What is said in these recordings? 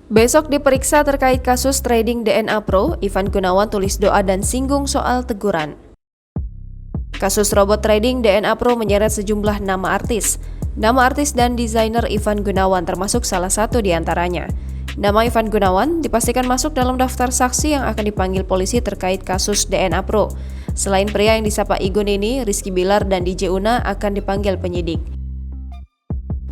Besok diperiksa terkait kasus trading DNA Pro, Ivan Gunawan tulis doa dan singgung soal teguran. Kasus robot trading DNA Pro menyeret sejumlah nama artis. Nama artis dan desainer Ivan Gunawan termasuk salah satu di antaranya. Nama Ivan Gunawan dipastikan masuk dalam daftar saksi yang akan dipanggil polisi terkait kasus DNA Pro. Selain pria yang disapa Igun ini, Rizky Bilar dan DJ Una akan dipanggil penyidik.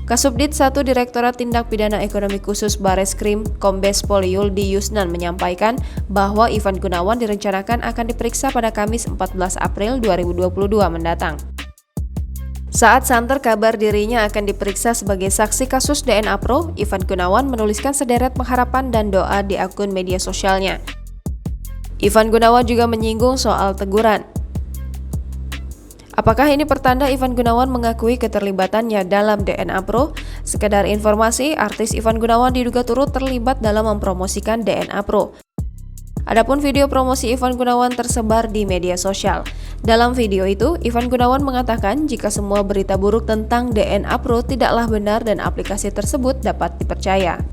Kasubdit 1 Direktorat Tindak Pidana Ekonomi Khusus Bareskrim Kombes Pol Yuldi Yusnan menyampaikan bahwa Ivan Gunawan direncanakan akan diperiksa pada Kamis 14 April 2022 mendatang. Saat santer kabar dirinya akan diperiksa sebagai saksi kasus DNA Pro, Ivan Gunawan menuliskan sederet pengharapan dan doa di akun media sosialnya. Ivan Gunawan juga menyinggung soal teguran. Apakah ini pertanda Ivan Gunawan mengakui keterlibatannya dalam DNA Pro? Sekedar informasi, artis Ivan Gunawan diduga turut terlibat dalam mempromosikan DNA Pro. Adapun video promosi Ivan Gunawan tersebar di media sosial. Dalam video itu, Ivan Gunawan mengatakan jika semua berita buruk tentang DNA Pro tidaklah benar dan aplikasi tersebut dapat dipercaya.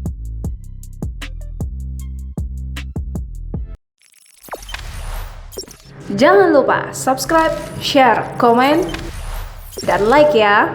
Jangan lupa subscribe, share, komen, dan like ya!